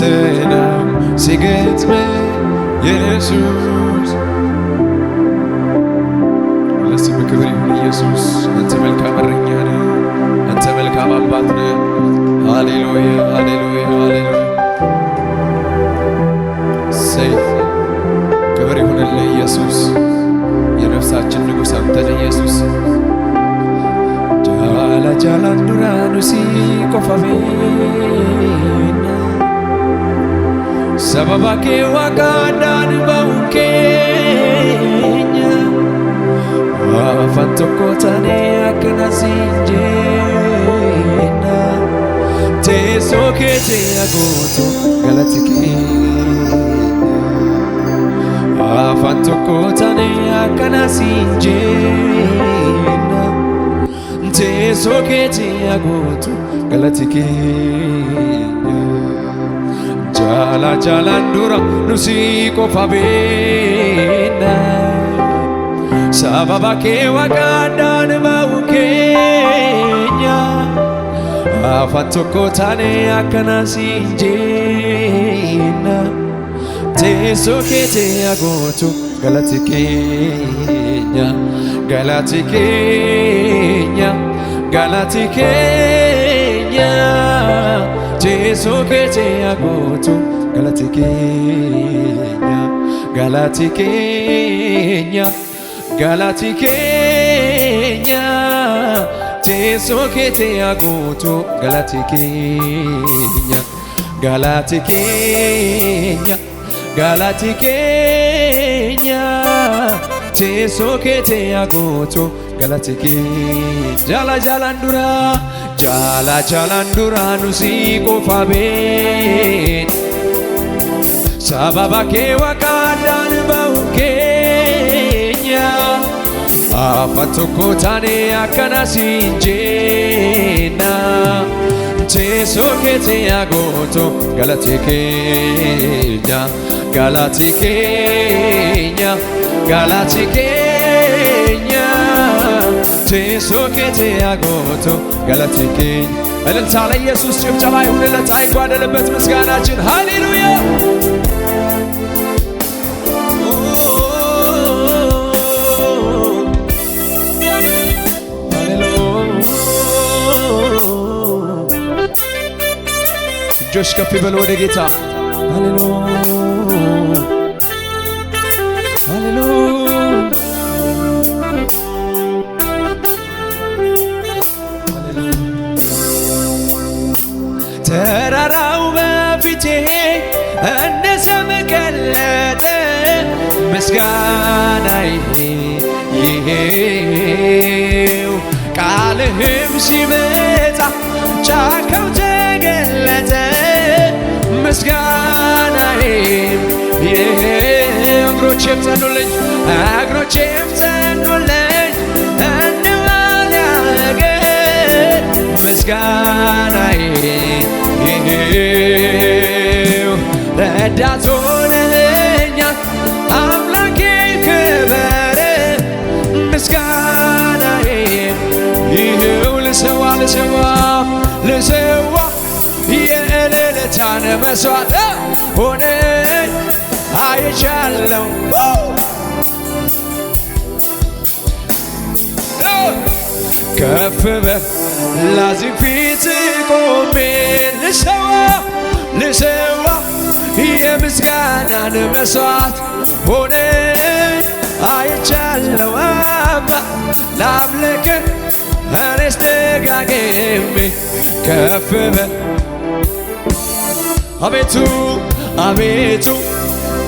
ፈተናው ሲገጥመኝ ኢየሱስ ለስምህ ክብር ይሁን ኢየሱስ። አንተ መልካም እረኛ ነህ፣ አንተ መልካም አባት ነህ። ሃሌሉያ ሃሌሉያ ሃሌሉያ። ሰይ ክብር ይሁንልህ ኢየሱስ። የነፍሳችን ንጉሥ አንተ ነህ ኢየሱስ። ጃላ ጃላን ዱራኑ ሲቆፋሜና sababa ke waqadaan baukeenya afaan tokko taanee akkana siin jenna teessoo keetii agootu galati keenya afaan tokko taanee akkana siin jenna teessoo keetii agootu galati keenya Jala jalan dura nusi qofa beena sababa kee waqadaan ba'uu keenya afaan tokko taanee akkana siin jenna teessoo keetii agootu galati keenya galati keenya galati keenya teessoo keetii agootu galati keenya galati keenya galati keenya teessoo keetii agootu galati keenya galati keenya galati keenya teessoo keetii agootu galati keenya jala jalan dura jala jalan dura nusi qofa beena sababa kee waqadaan ba'uu keenya afaan tokko taanee akkana siin jenna teessoo keetii agootu galati keenya galati keenya galati keenya teessoo keetii agootu galati keenya እልልታ ለኢየሱስ ጭብጨባ ይሁንለት አይጓደልበት ምስጋናችን ሃሌሉያ እጆች ከፍ ይበሉ ወደ ጌታ ሃሌሉያ ሃሌሉያ ተራራው በፊቴ እንደ ሰም ቀለጠ ምስጋናዬ ይሄው ቃልህም ሲመጣ ጫካው ተገለጠ ምስጋናዬም ይሄው እግሮቼም ጸኑልኝ እንደ ዋልያ እግር ምስጋናዬ ይሄው ረዳት ሆነኸኛል አምላኬ ክበር ምስጋናዬ ይሄው ልሰዋ የእልልታን መሥዋዕት ሆነኝ አይቻለሁ ከፍ በል ላዚም ፊት ቆሜ ልሰዋ የምስጋናን መሥዋዕት ሆነኝ አይቻለሁ አባ ላምልክህ እኔስ ደጋግሜ ከፍ በል አቤቱ አቤቱ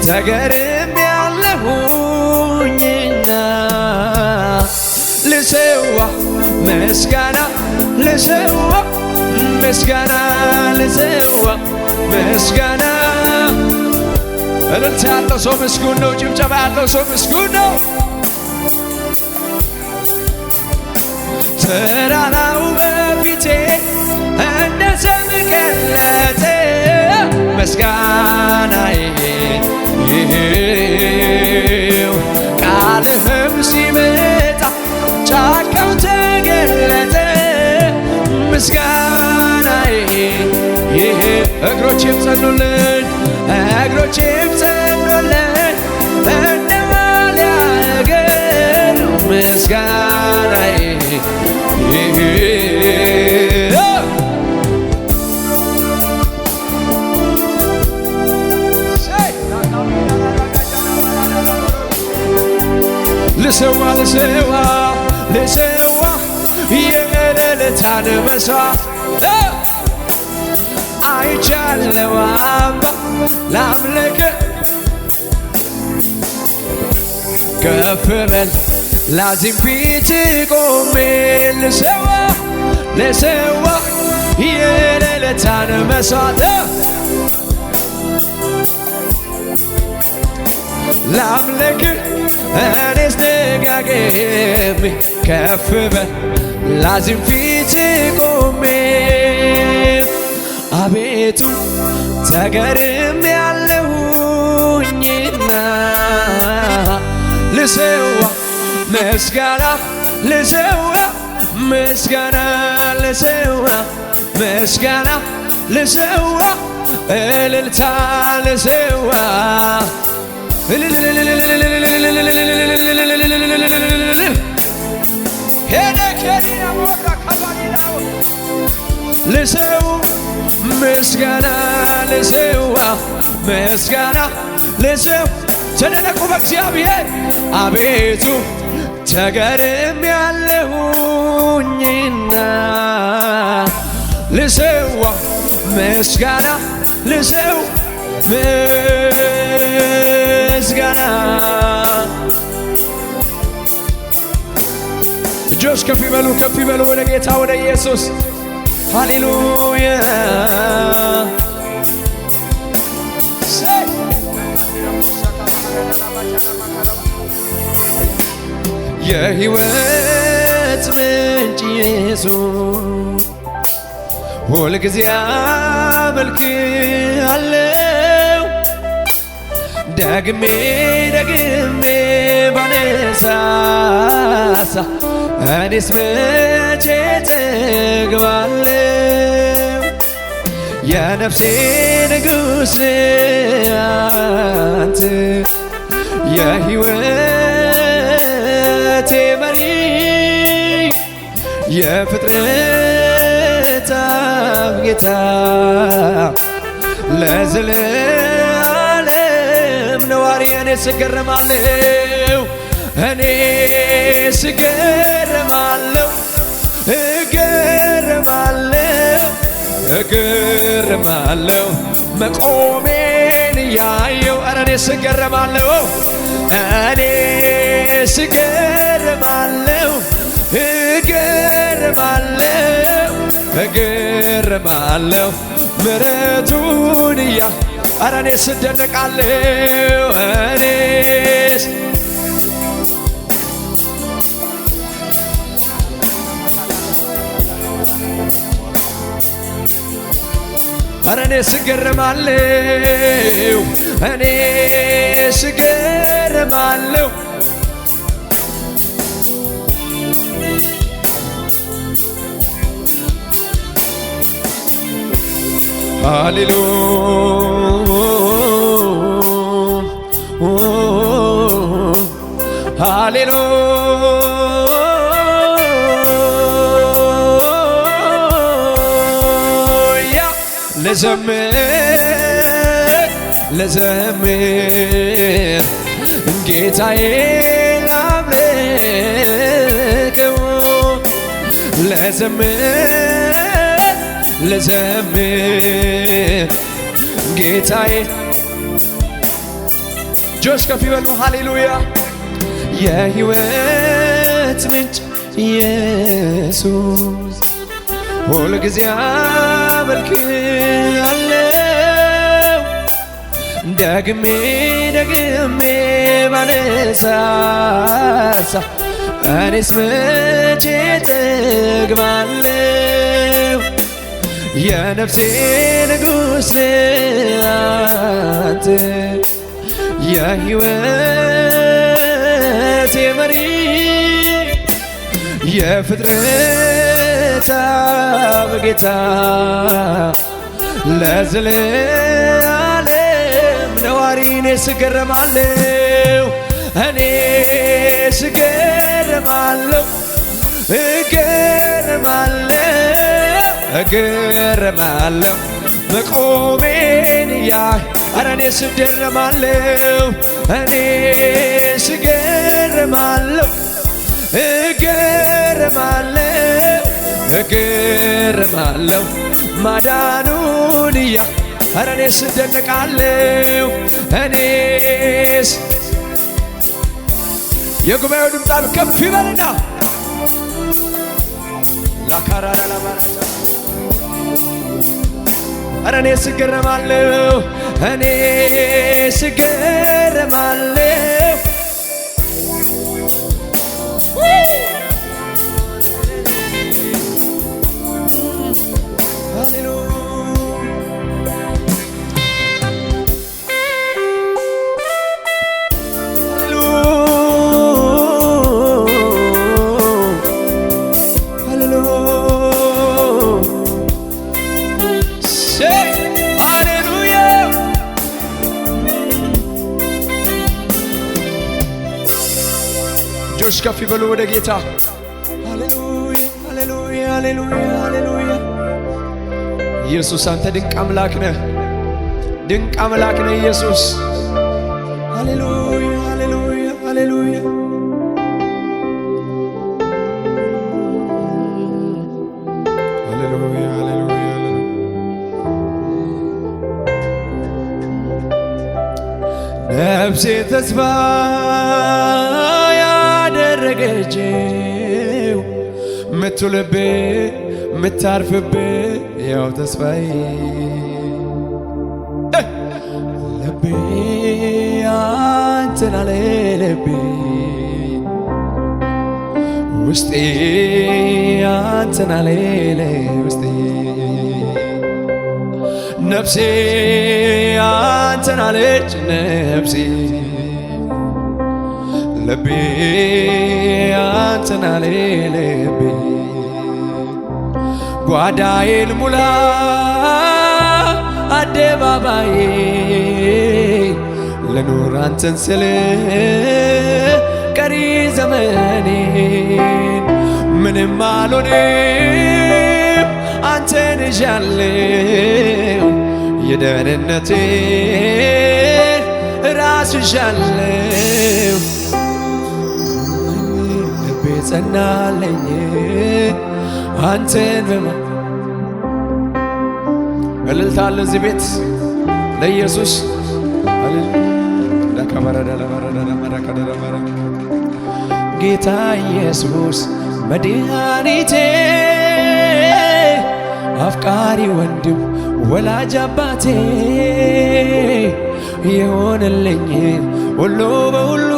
ተገርሜያለሁኝና ልሰዋ ምስጋና ልሰዋ ምስጋና ልሰዋ ምስጋና እልልታ ያለው ሰው ምስጉን ነው። ጭብጨባ ያለው ሰው ምስጉን ነው። ተራራው በፊቴ እንደ ሰም ቀለጠ ምስጋናዬ ይሄው ቃልህም ሲመጣ ጫካው ተገለጠ ምስጋናዬ ይሄው እግሮቼም ጸኑልኝ እግሮቼም ጸኑልኝ እንደ ዋልያ እግር ምስጋናዬ ልሰዋ ልሰዋ ልሰዋ የእልልታን መሥዋዕት አይቻለሁ አባ ላምልክ ከፍ በል ላዚም ፊት ቆሜ ልሰዋ ልሰዋ የእልልታን መሥዋዕት ላምልክ እኔስ ደጋግሜ ከፍ በል ላዚም ፊት ቆሜ አቤቱ ተገርሜያለሁኝና ልሰዋ ምስጋና ልሰዋ ምስጋና ልሰዋ ምስጋና ልሰዋ እልልታ ልሰዋ ልሰው ምስጋና ልሰዋ ምስጋና ልሰው ተደነቁ በእግዚአብሔር አቤቱ ተገርሜያለሁኝና ልሰዋ ምስጋና ልሰው ምስጋና እጆች ከፍ ይበሉ ወደ ጌታ ወደ ኢየሱስ ሃሌሉያ የሕይወት ምንጭ ኢየሱስ ሁልጊዜ አመልክሃለሁ ደግሜ ደግሜ ባነሳሳ እኔስ መቼ እጠግባለሁ የነፍሴ ንጉሥ አንተ የሕይወቴ መሪ የፍጥረታት ጌታ ለዘለዓለም ነዋሪ እኔ ስገረማለሁ እገረማለሁ መቆሜን እያየሁ ኧረ እኔ ስገረማለሁ እገረማለሁ ምሕረቱን ኧረ እኔ ስደነቃለሁ እኔስ ኧረ እኔ ስገረማለሁ ሃሌሉያ ልዘምር ጌታዬ ላምልከው ልዘምር ጌታዬ እጆች ከፍ ይበሉ ሃሌሉያ የሕይወት ምንጭ ኢየሱስ ሁልጊዜ አመልክሃለሁ ደግሜ ባነሳሳ እኔስ መቼ እጠግባለሁ የነፍሴ ንጉሥ አንተ የሕይወቴ መሪ የፍጥረታት ጌታ ለዘለዓለም ነዋሪ እኔ ስገረማለሁ እኔ ስገረማለሁ እገረማለሁ መቆሜን ያህ ኧረ እኔ ስገረማለሁ እኔ ስገረማለሁ እገረማለሁ ማዳኑን ያህ ኧረ እኔ ስደነቃለሁ እኔስ የጉባኤው ድምጣም ከፍ ይበልና ላካራራ ላባራታ ኧረ እኔ ስገረማለሁ እኔ ስገረማለሁ ከፍ ይበሉ ወደ ጌታ ሃሌሉያ ሃሌሉያ ሃሌሉያ ሃሌሉያ ኢየሱስ አንተ ድንቅ አምላክ ነህ ድንቅ አምላክ ነህ ኢየሱስ ሃሌሉያ ሃሌሉያ ሃሌሉያ ሃሌሉያ ሃሌሉያ ነፍሴ ተስፋ ያደረገችው ምትውልቤ ምታርፍቤ ያው ተስፋዬ ልቤ አንተን አለ ልቤ ውስጤ አንተን አለ ውስጤ ነፍሴ አንተን አለች ነፍሴ ልቤ አንተን አለ ልቤ ጓዳዬን ሙላ አደባባዬ ልኑር አንተን ስል ቀሪ ዘመኔን ምንም አልሆንም አንተን ይዣለሁ የደህንነቴን ራስ ይዣለሁ ልቤ ጸናለኝ አንተን እልልታ አለ እዚህ ቤት ለኢየሱስ ጌታ ኢየሱስ መድኃኒቴ አፍቃሪ ወንድም ወላጅ አባቴ የሆነልኝ ሁሉ በሁሉ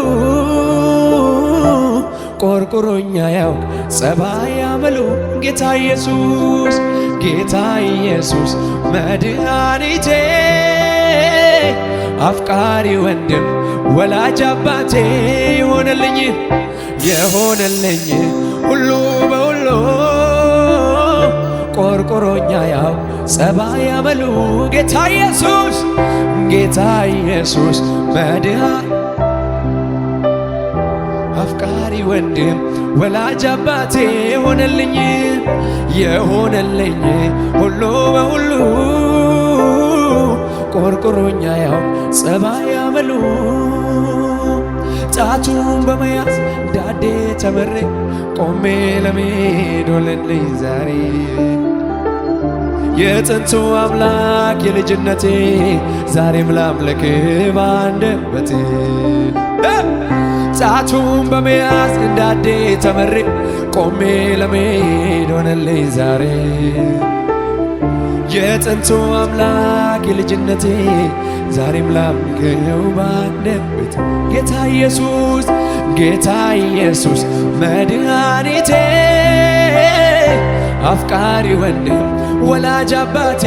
ቆርቆሮኛ ያው ጸባይ አመሉ ጌታ ኢየሱስ ጌታ ኢየሱስ መድኃኒቴ አፍቃሪ ወንድም ወላጅ አባቴ የሆነልኝ ሁሉ በሁሉ ቆርቆሮኛ ያው ጸባይ አመሉ ጌታ ኢየሱስ አፍቃሪ ወንድም ወላጅ አባቴ የሆነልኝ ሁሉ በሁሉ ቆርቆሮኛ ያው ጸባይ አመሉ ጣቱን በመያዝ ዳዴ ተመሬ ቆሜ ለመሄድ ሆነልኝ ዛሬ የጥንቱ አምላክ የልጅነቴ ዛሬም ላምልክ ባንደበቴ ጣቱን በመያዝ ዳዴ ተመሬ ቆሜ ለመሄድ ሆነልኝ ዛሬ የጥንቱ አምላክ የልጅነቴ ዛሬም ላምልከው ባንደበቴ ጌታ ኢየሱስ መድኃኒቴ አፍቃሪ ወንድም ወላጅ አባቴ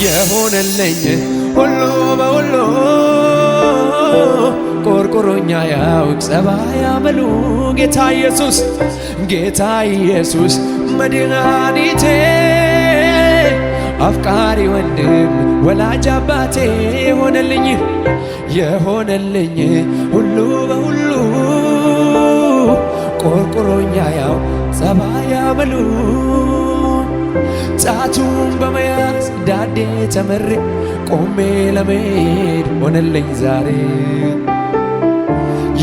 የሆነልኝ ሁሉ በሁሉ ቆርቆሮኛ ያው ጸባይ አመሉ ጌታ ኢየሱስ መድኃኒቴ ወላጅ አባቴ የሆነልኝ የሆነልኝ ሁሉ በሁሉ ቆርቆሮኛ ያው ጸባይ አመሉ ጫቱን በመያዝ ዳዴ ተመሬ ቆሜ ለመሄድ ሆነልኝ ዛሬ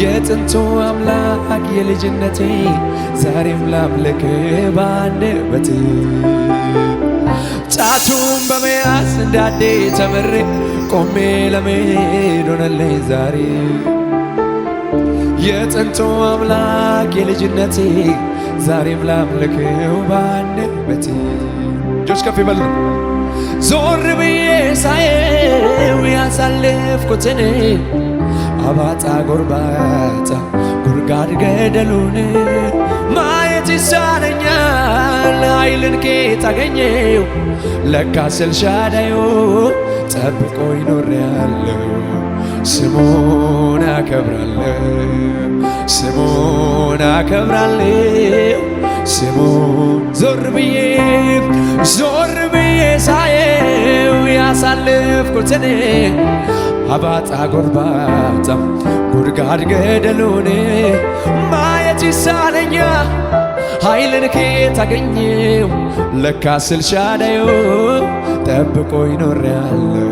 የጥንቱ አምላክ የልጅነቴ ዛሬም ላምልክ ባንደበቴ ጫቱን በመያዝ ዳዴ ተመሬ ቆሜ ለመሄድ ሆነልኝ ዛሬ የጥንቱ አምላክ የልጅነቴ ዛሬም ላምልክው ባንደበቴ እጆች ከፍ ይበሉ። ዞር ብዬ ሳየው ያሳለፍኩትን አባጣ ጎርባጣ ጉድጓድ ገደሉን ማየት ይሳነኛል ኃይልን ከየት አገኘው ለካስ ኤልሻዳይ ጠብቆኝ ኖሬያለሁ ስሙን አከብራለሁ ስሙን አከብራለሁ ስሙን ዞር ብዬ ሳየው ያሳለፍኩትን አባጣ ጎርባጣ ጉድጓድ ገደሉን ማየት ይሳነኛል ኃይልን ከየት አገኘው ለካስ ኤልሻዳይ ጠብቆኝ ኖሬያለሁ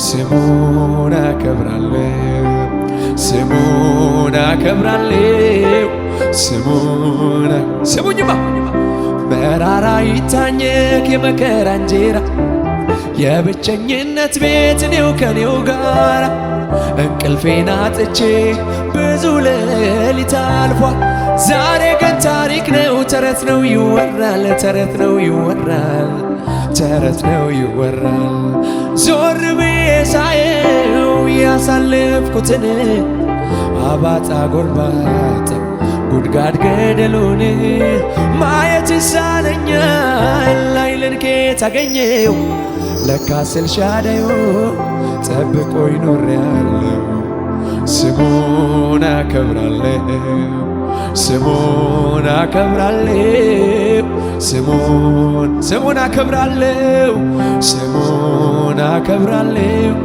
ስሙን አከብራለሁ ስሙን አከብራለሁ ስሙኝማ መራራ ይታኘክ የመከራ እንጀራ የብቸኝነት ቤት እኔው ከኔው ጋር እንቅልፌን አጥቼ ብዙ ሌሊት አልፏል ዛሬ ግን ታሪክ ነው ተረት ነው ይወራል ተረት ነው ይወራል ተረት ነው ይወራል ዞር ብዬ ሳየው ያሳለፍኩትን አባጣ ጎርባጣ ጉድጓድ ገደሉን ማየት ይሳነኛል ኃይልን ከየት አገኘው ለካስ ኤልሻዳይ ጠብቆኝ ኖሬያለሁ ስሙን አከብራለሁ ስሙን አከብራለሁ ስሙን አከብራለሁ ስሙን አከብራለሁ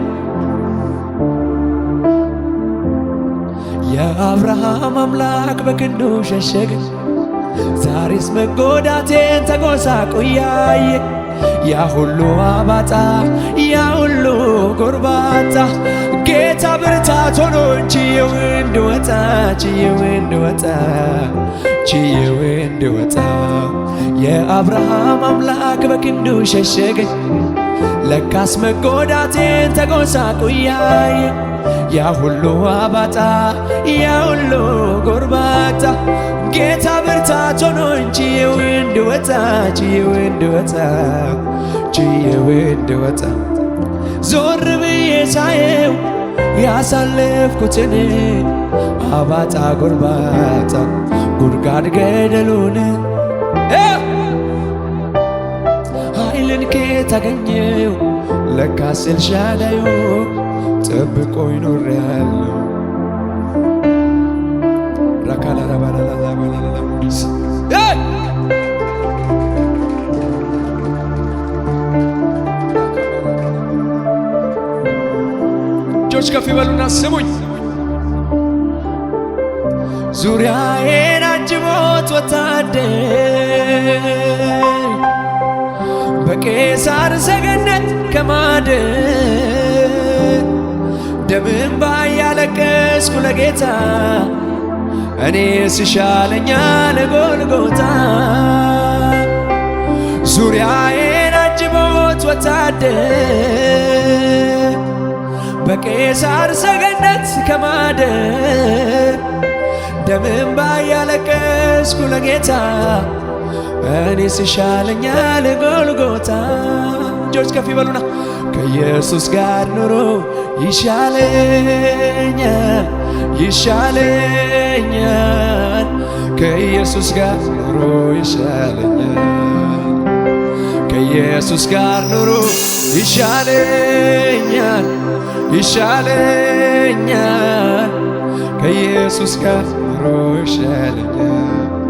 የአብርሃም አምላክ በክንዱ ሸሸገ ዛሬስ መጎዳቴን ተጎሳቁያየ ያ ሁሉ አባጣ ያ ሁሉ ጎርባጣ ጌታ ብርታት ሆኖኝ ችዬው እንድወጣ የአብርሃም አምላክ በክንዱ ሸሸገኝ ለካስ መጎዳቴን ተጎሳቁያየ ያ ሁሉ አባጣ ያ ሁሉ ጎርባጣ ጌታ ብርታት ሆኖኝ ችዬው እንድወጣ ዞር ብዬ ሳየው ያሳለፍኩትን አባጣ ጎርባጣ ጉድጓድ ገደሉን ኃይልን ከየት አገኘው ለካስ ኤልሻዳይ ጠብቆኝ ኖሬያለሁ እጆች ከፍ ይበሉና ስሙኝ ዙሪያዬን አጅቦት ወታደር በቄሳር ሰገነት ከማደር ደምን ባያለቀስኩ ለጌታ እኔስ ይሻለኛል ጎልጎታ ዙሪያዬን አጅቦት ወታደር በቄሳር ሰገነት ከማደር ደምን ባያለቀስኩ ለጌታ እኔስ ይሻለኛል ጎልጎታ እጆች ከፍ ይበሉና ከኢየሱስ ጋር ኑሮ ይሻለኛል ከኢየሱስ ጋር ኑሮ ከኢየሱስ ጋር ኑሮ ይሻለኛል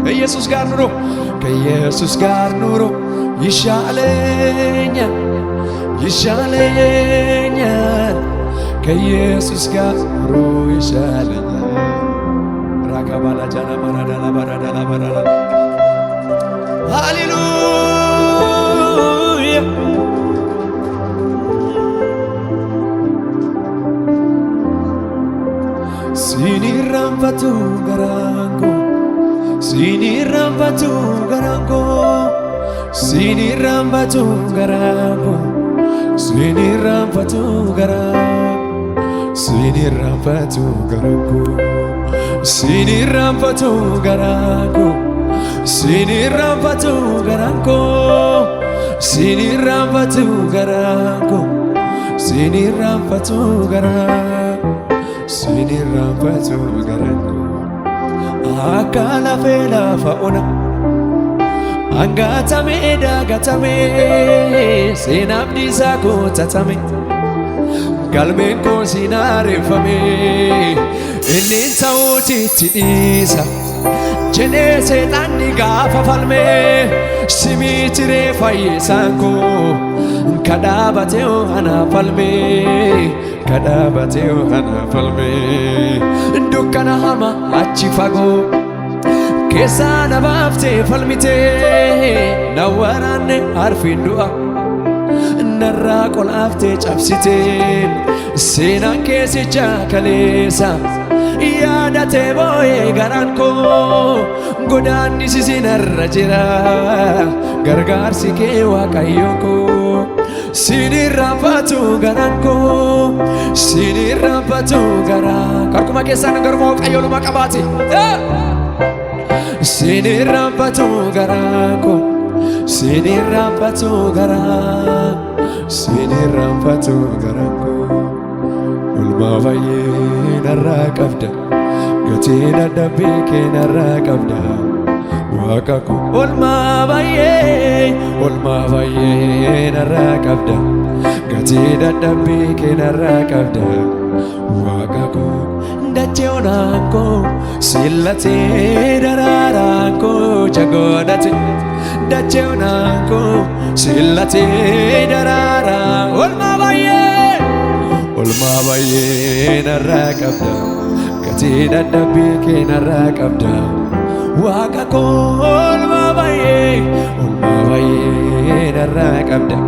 ከኢየሱስ ጋር ኑሮ ከኢየሱስ ጋር ኑሮ ይሻለኛል ይሻለኛል ከኢየሱስ ጋር ኑሮ ይሻለኛል። ራካባላ ጃና ባራዳላ ባራዳላ ባራዳላ ሃሌሉያ sinirambatu garango sinirambatu garango sinirambatu garango sinirambatu garango sinirambatu garango sinirambatu garango sinirambatu garango sinirambatu garango sinirambatu garango sinirambatu garango akala fela fauna angatame dagatame sinabdi sako tatame galmen ko sinarefame inin tawti tidisa jene setani gafa falme simitire fayisanko kadabateo ana falme kadabateo ana falme dukkana hama achi fago kesa na bafte falmite nawarane harfin du'a narra qolafte cabsite seenan keessicha kaleessa yaadate boo'ee garaan koo godaannisi sinarra jira gargaarsi kee waaqayyo koo sinirraanfatu garaan koo sinirraanfatu garaan karkuma keessaan garuma waaqayyo luma qabaate sinirraanfatu garaan koo sinirraanfatu garaan sinirraanfatu garaan koo ulmaa baay'ee narraa qabda gatii dadhabbii kee narraa qabda waaqa koo ulmaa baay'ee narraa qabda gatii dadhabbii kee narraa qabda waaqa koo dachee onaan koo sillatee daraaraan koo jagoodhate dachee onaan koo sillatee daraaraan ulmaa baay'ee narraa qabda gatii dadhabbii kee narraa qabda waaqa koo ulmaa baay'ee narraa qabda